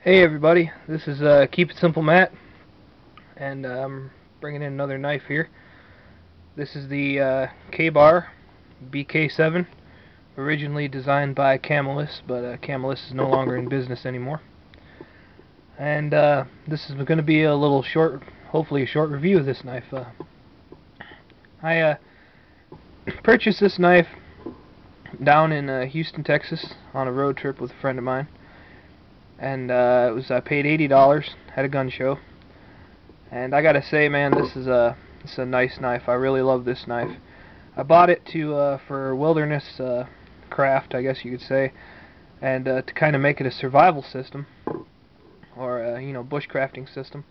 Hey everybody, this is Keep It Simple Matt, and I'm bringing in another knife here. This is the Becker BK7, originally designed by Camelus, but Camelus is no longer in business anymore. And this is going to be a little short, hopefully a short review of this knife. I purchased this knife down in Houston, Texas, on a road trip with a friend of mine. And I paid $80 at a gun show, and I gotta say, man, this is a nice knife. I really love this knife. I bought it for wilderness craft, I guess you could say, and to kind of make it a survival system, or bushcrafting system.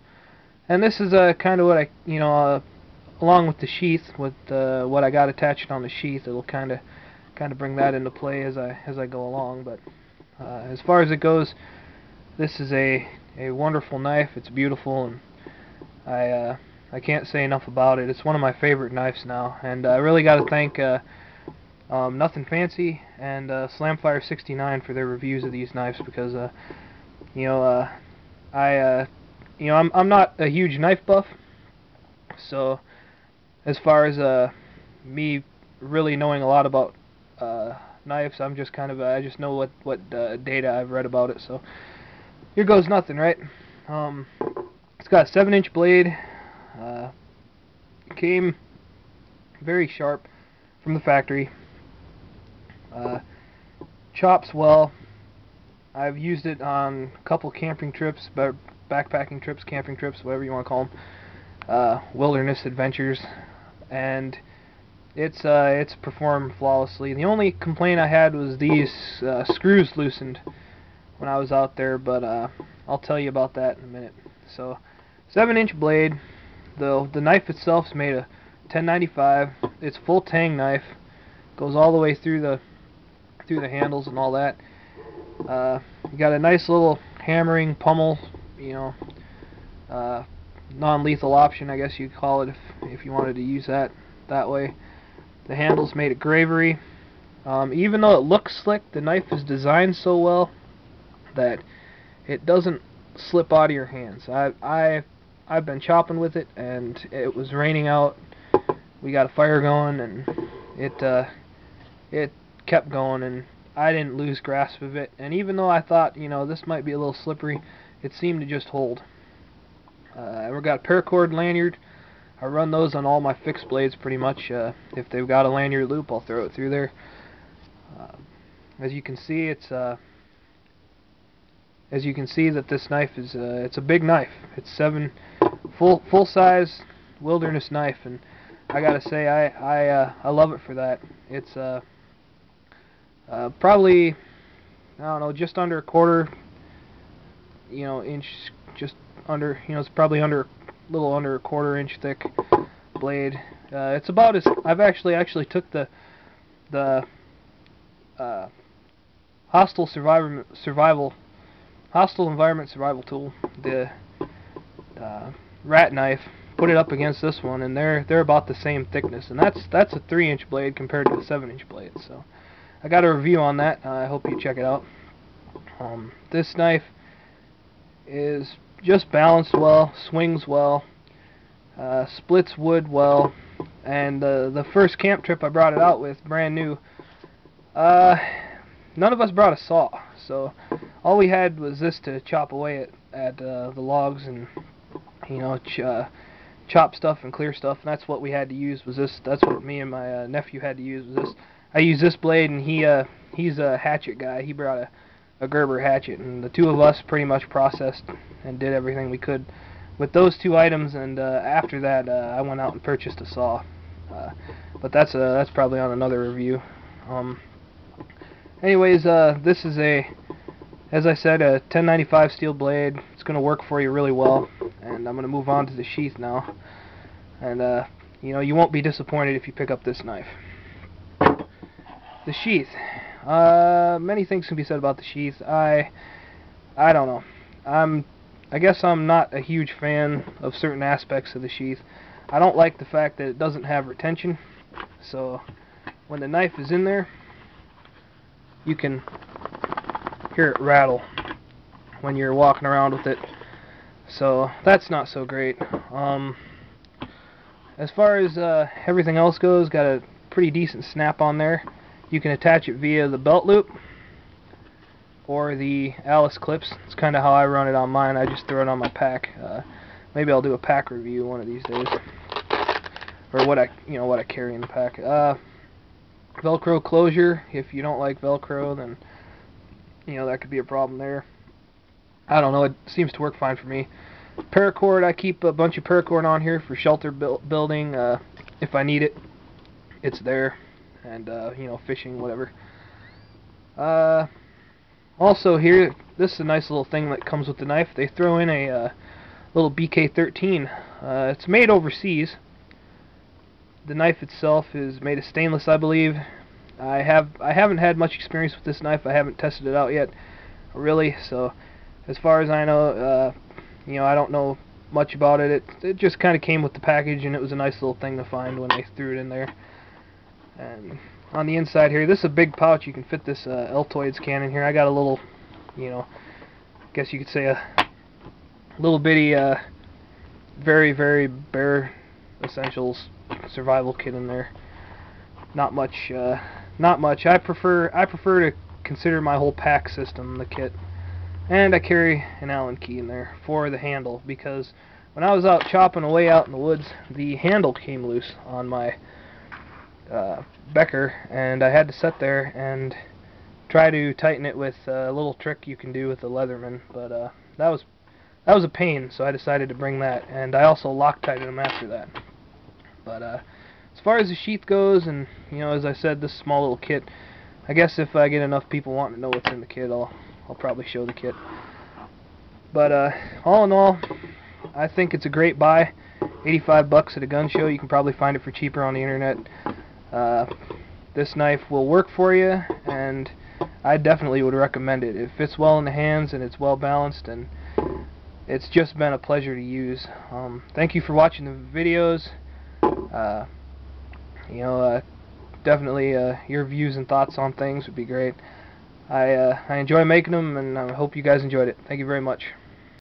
And this is kind of what along with the sheath, with what I got attached on the sheath, it'll kind of bring that into play as I go along. But as far as it goes, this is a wonderful knife. It's beautiful, and I can't say enough about it. It's one of my favorite knives now, and I really got to thank Nothing Fancy and Slamfire 69 for their reviews of these knives, because I'm not a huge knife buff, so as far as me really knowing a lot about knives, I'm just I just know what data I've read about it. So here goes nothing, right? It's got a 7-inch blade. Came very sharp from the factory. Chops well. I've used it on a couple camping trips, backpacking trips, camping trips, whatever you want to call them, wilderness adventures, and it's performed flawlessly. The only complaint I had was these screws loosened when I was out there, but I'll tell you about that in a minute. So, 7-inch blade. The knife itself is made of 1095. It's full tang knife. Goes all the way through the handles and all that. You got a nice little hammering pommel, non-lethal option, I guess you'd call it, if you wanted to use that way. The handle's made of gravery. Even though it looks slick, the knife is designed so well that it doesn't slip out of your hands. I've been chopping with it, and it was raining out. We got a fire going, and it kept going, and I didn't lose grasp of it. And even though I thought, this might be a little slippery, it seemed to just hold. I've got a paracord lanyard. I run those on all my fixed blades pretty much. If they've got a lanyard loop, I'll throw it through there. As you can see, that this knife is it's a big knife. It's full size wilderness knife, and I gotta say I love it for that. It's probably, I don't know, just under a quarter inch, just under, it's probably a little under a quarter-inch thick blade. It's about as I've actually took the hostile environment survival tool, the rat knife, put it up against this one, and they're about the same thickness, and that's a 3-inch blade compared to a 7-inch blade. So I got a review on that. I hope you check it out. This knife is just balanced well, swings well, splits wood well, and the first camp trip I brought it out with, brand new, none of us brought a saw, so all we had was this to chop away at the logs, and chop stuff and clear stuff, and that's what we had to use, was this. That's what me and my nephew had to use, was this. I used this blade, and he's a hatchet guy. He brought a Gerber hatchet, and the two of us pretty much processed and did everything we could with those two items, and after that I went out and purchased a saw, but that's probably on another review. Anyways, this is as I said, a 1095 steel blade. It's going to work for you really well, and I'm going to move on to the sheath now, and you won't be disappointed if you pick up this knife. The sheath. Many things can be said about the sheath. I don't know. I guess I'm not a huge fan of certain aspects of the sheath. I don't like the fact that it doesn't have retention. So when the knife is in there, you can hear it rattle when you're walking around with it. So that's not so great. As far as everything else goes, got a pretty decent snap on there. You can attach it via the belt loop or the Alice clips. It's kind of how I run it on mine. I just throw it on my pack. Maybe I'll do a pack review one of these days, or what I carry in the pack. Velcro closure. If you don't like Velcro, then that could be a problem there. I don't know. It seems to work fine for me. Paracord. I keep a bunch of paracord on here for shelter building. If I need it, it's there, and fishing, whatever. Also here, this is a nice little thing that comes with the knife. They throw in a little BK13. It's made overseas. The knife itself is made of stainless, I believe. I haven't had much experience with this knife. I haven't tested it out yet, really. So, as far as I know, I don't know much about it. It just kind of came with the package, and it was a nice little thing to find when they threw it in there. And on the inside here, this is a big pouch. You can fit this Altoids can in here. I got a little, guess you could say a little bitty, very, very bare essentials survival kit in there. Not much. I prefer to consider my whole pack system the kit. And I carry an Allen key in there for the handle, because when I was out chopping away out in the woods, the handle came loose on my Becker, and I had to sit there and try to tighten it with a little trick you can do with the Leatherman, but that was a pain, so I decided to bring that, and I also Loctited them after that. But as far as the sheath goes, and as I said, this small little kit, I guess if I get enough people wanting to know what's in the kit, I'll probably show the kit. But all in all, I think it's a great buy. $85 at a gun show. You can probably find it for cheaper on the internet. This knife will work for you, and I definitely would recommend it. It fits well in the hands, and it's well balanced, and it's just been a pleasure to use. Thank you for watching the videos. Definitely your views and thoughts on things would be great. I enjoy making them, and I hope you guys enjoyed it. Thank you very much.